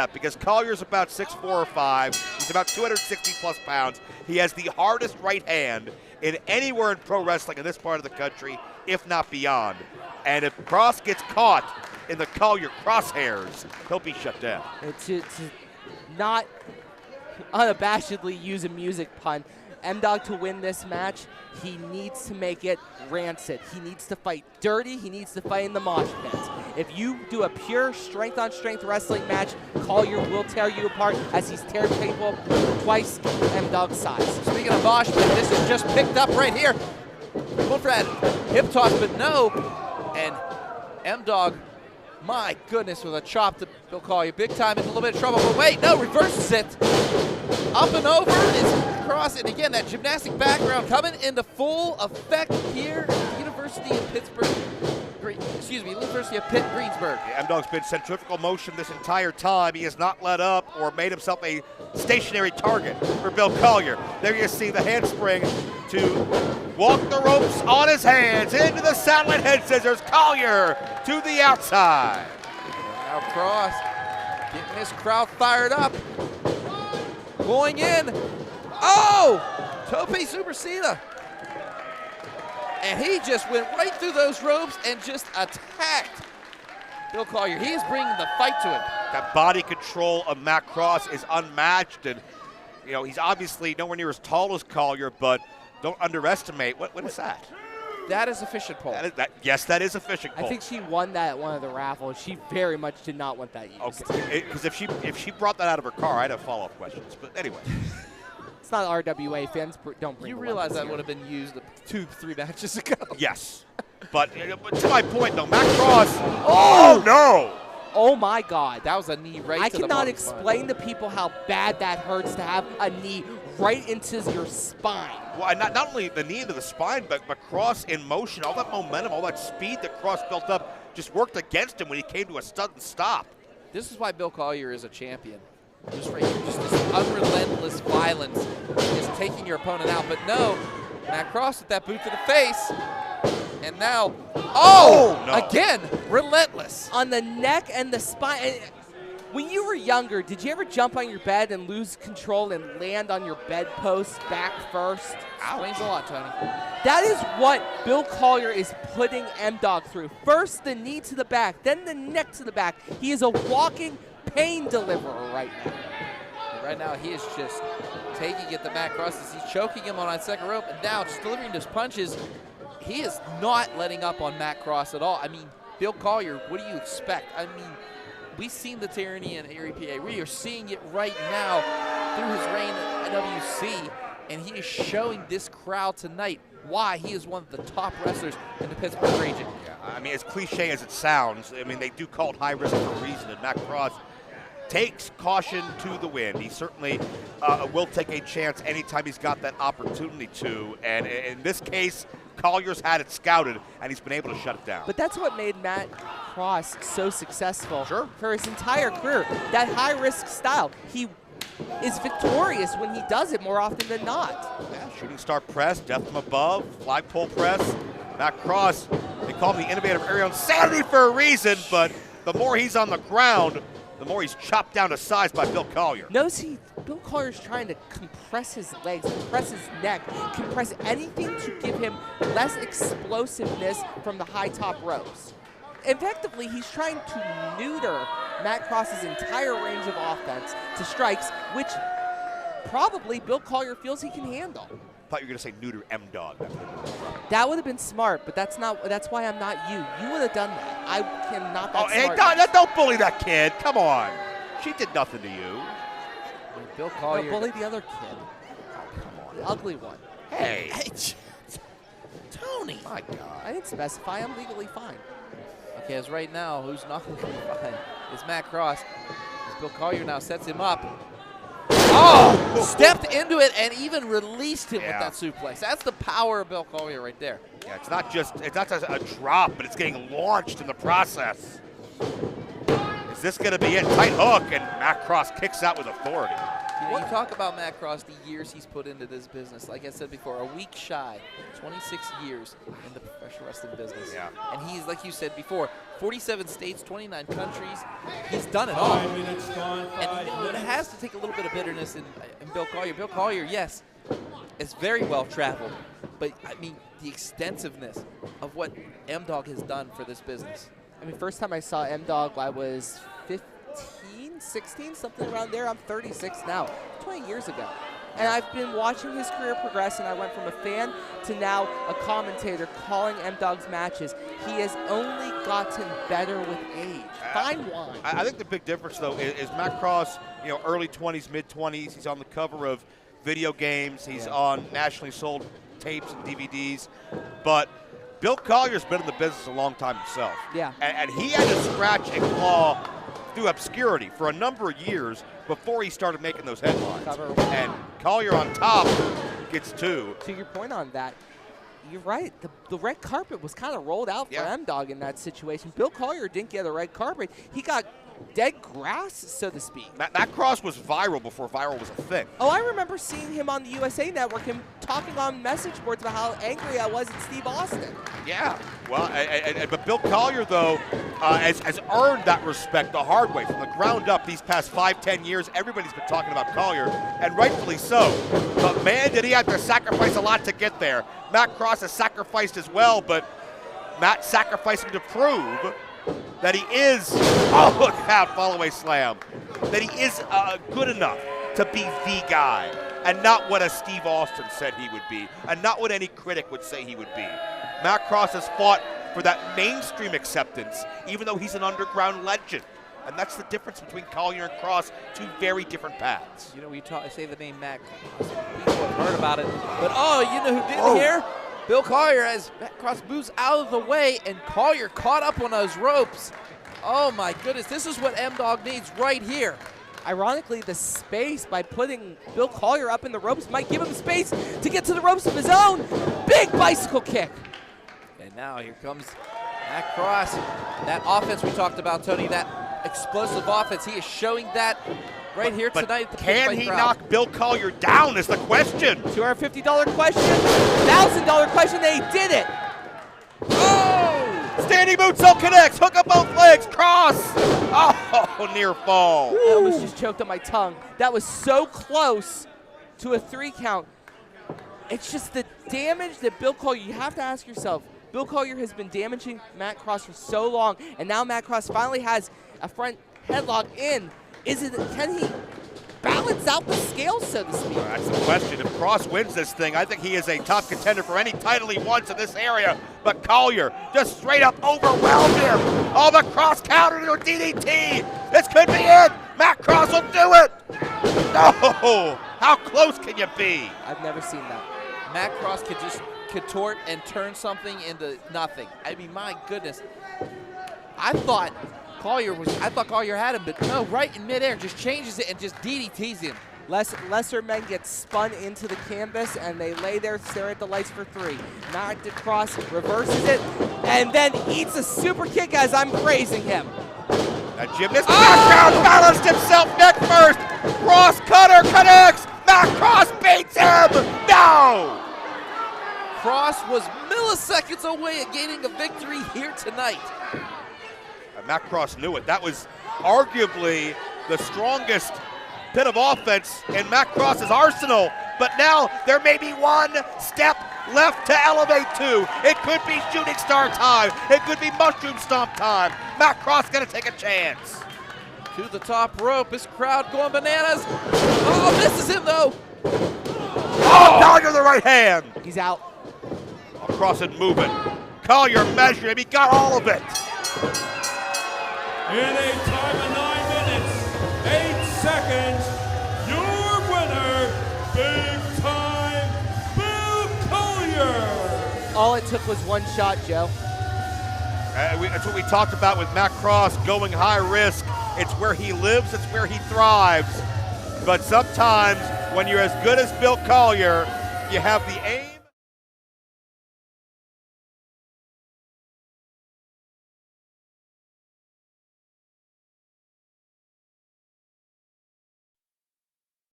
because Collier's about 6'4" or 5. He's about 260-plus pounds. He has the hardest right hand in anywhere in pro wrestling in this part of the country, if not beyond. And if Cross gets caught in the Collier crosshairs, he'll be shut down. To not unabashedly use a music pun, M-Dog to win this match, he needs to make it rancid. He needs to fight dirty. He needs to fight in the mosh pit. If you do a pure strength-on-strength wrestling match, Collier will tear you apart as he's teared people twice M-Dog's size. Speaking of mosh pit, this is just picked up right here. Going for that hip toss, but no. And M-Dog, my goodness, with a chop to Bill Collier. Big time, in a little bit of trouble, but wait, no, reverses it. Up and over is Cross, and again, that gymnastic background coming into full effect here at University of Pittsburgh. University of Pitt, Greensburg. Yeah, M-Dog's been centrifugal motion this entire time. He has not let up or made himself a stationary target for Bill Collier. There you see the handspring to walk the ropes on his hands into the satellite head scissors. Collier to the outside. Now Cross getting this crowd fired up. Going in. Oh! Tope Superceda. And he just went right through those ropes and just attacked Bill Collier. He is bringing the fight to him. That body control of Matt Cross is unmatched, and you know he's obviously nowhere near as tall as Collier, but don't underestimate. What is that? That is a fishing pole. Yes, that is a fishing pole. I think she won that at one of the raffles. She very much did not want that used. Okay, because if she brought that out of her car, I'd have follow-up questions. But anyway. It's not RWA. Fans don't bring. You realize that would have been used 2-3 matches ago. Yes. But to my point, though, Matt Cross. Oh, no. Oh, my God. That was a knee right I to the cannot bottom explain to people how bad that hurts to have a knee right into your spine. Well, not only the knee into the spine, but Cross in motion, all that momentum, all that speed that Cross built up just worked against him when he came to a sudden stop. This is why Bill Collier is a champion. Just right here, just this unrelentless violence is taking your opponent out. But no, Matt Cross with that boot to the face. And now, no. Again, relentless. On the neck and the spine. When you were younger, did you ever jump on your bed and lose control and land on your bedpost back first? Explains a lot, Tony. That is what Bill Collier is putting M-Dog through. First the knee to the back, then the neck to the back. He is a walking pain deliverer right now. And right now, he is just taking it to Matt Cross as he's choking him on that second rope, and now just delivering those punches. He is not letting up on Matt Cross at all. I mean, Bill Collier, what do you expect? I mean, we've seen the tyranny in Erie, PA. We are seeing it right now through his reign at IWC, and he is showing this crowd tonight why he is one of the top wrestlers in the Pittsburgh region. Yeah, I mean, as cliche as it sounds, I mean, they do call it high risk for a reason, and Matt Cross takes caution to the wind. He certainly will take a chance anytime he's got that opportunity to, and in this case, Collier's had it scouted, and he's been able to shut it down. But that's what made Matt Cross so successful for his entire career. That high-risk style. He is victorious when he does it more often than not. Yeah, shooting star press, death from above, flagpole press. Matt Cross, they call him the innovative aerial insanity for a reason, but the more he's on the ground, the more he's chopped down to size by Bill Collier. Notice Bill Collier's trying to compress his legs, compress his neck, compress anything to give him less explosiveness from the high top ropes. Effectively, he's trying to neuter Matt Cross's entire range of offense to strikes, which probably Bill Collier feels he can handle. I thought you were going to say neuter M-Dog. That would have been smart, but that's why I'm not you. You would have done that. I cannot. Hey, don't bully that kid. Come on. She did nothing to you. Bill Collier. No, bully the other kid. Come on. The ugly one. Hey. Tony. My God. I didn't specify. I'm legally fine. Okay, as right now, who's not legally fine is Matt Cross. As Bill Collier now sets him up. Oh! Stepped into it and even released him with that suplex. That's the power of Bill Collier right there. Yeah, it's not just a drop, but it's getting launched in the process. Is this going to be it? Tight hook, and Matt Cross kicks out with authority. You know, you talk about Matt Cross, the years he's put into this business. Like I said before, a week shy, 26 years in the professional wrestling business. Yeah. And he's, like you said before, 47 states, 29 countries. He's done it all. 5 minutes gone, And it has to take a little bit of bitterness in Bill Collier. Bill Collier, yes, is very well traveled, but I mean the extensiveness of what M-Dog has done for this business. I mean, first time I saw M-Dog, I was 15, 16, something around there. I'm 36 now, 20 years ago. And I've been watching his career progress, and I went from a fan to now a commentator calling M-Dog's matches. He has only gotten better with age. Fine wine. I think the big difference, though, is Matt Cross, you know, early 20s, mid-20s. He's on the cover of video games. He's on nationally sold tapes and DVDs. But Bill Collier's been in the business a long time himself. Yeah. And he had to scratch and claw through obscurity for a number of years before he started making those headlines. And Collier on top gets 2. To your point on that, you're right. The red carpet was kind of rolled out for M-Dog in that situation. Bill Collier didn't get a red carpet. He got dead grass, so to speak. Matt Cross was viral before viral was a thing. Oh, I remember seeing him on the USA Network, him talking on message boards about how angry I was at Steve Austin. Yeah, well, but Bill Collier, though, has earned that respect the hard way. From the ground up these past 5-10 years, everybody's been talking about Collier, and rightfully so. But man, did he have to sacrifice a lot to get there. Matt Cross has sacrificed as well, but Matt sacrificing to prove that he is, oh, look out, follow-away slam, that he is good enough to be the guy, and not what a Steve Austin said he would be, and not what any critic would say he would be. Matt Cross has fought for that mainstream acceptance, even though he's an underground legend. And that's the difference between Collier and Cross, 2 very different paths. You know, we say the name Matt Cross. People have heard about it. But, oh, you know who didn't hear? Bill Collier, as Matt Cross moves out of the way, and Collier caught up on those ropes. Oh, my goodness. This is what M-Dog needs right here. Ironically, the space by putting Bill Collier up in the ropes might give him space to get to the ropes of his own. Big bicycle kick. And now here comes Matt Cross. That offense we talked about, Tony, that explosive offense, he is showing that right here tonight at the Pitt Fight Can he crowd. knock Bill Collier down is the question. $250 question, $1,000 question, they did it. Oh! Standing moonsault connects, hook up both legs, Cross. Oh, near fall. I almost just choked on my tongue. That was so close to a 3 count. It's just the damage that Bill Collier, you have to ask yourself, Bill Collier has been damaging Matt Cross for so long, and now Matt Cross finally has a front headlock in. Can he balance out the scales, so to speak? That's the question. If Cross wins this thing, I think he is a top contender for any title he wants in this area. But Collier just straight up overwhelmed him. Oh, the Cross counter to a DDT. This could be it. Matt Cross will do it. No, how close can you be? I've never seen that. Matt Cross could just contort and turn something into nothing. I mean, my goodness. I thought Collier had him, but no, right in midair, just changes it and just DDTs him. Lesser men get spun into the canvas, and they lay there staring at the lights for 3. Matt Cross reverses it, and then eats a super kick as I'm praising him. That gymnast background balanced himself neck first. Cross cutter connects. Matt Cross beats him. No! Cross was milliseconds away at gaining a victory here tonight. Matt Cross knew it. That was arguably the strongest bit of offense in Matt Cross's arsenal. But now there may be one step left to elevate to. It could be shooting star time. It could be mushroom stomp time. Matt Cross gonna take a chance. To the top rope, this crowd going bananas. Oh, misses him though. Oh, Collier the right hand. He's out. Cross it moving. Collier measured him. He got all of it. In a time of 9 minutes, 8 seconds, your winner, Big Time Bill Collier. All it took was 1 shot, Joe. That's what we talked about with Matt Cross, going high risk. It's where he lives, it's where he thrives. But sometimes when you're as good as Bill Collier, you have the aim.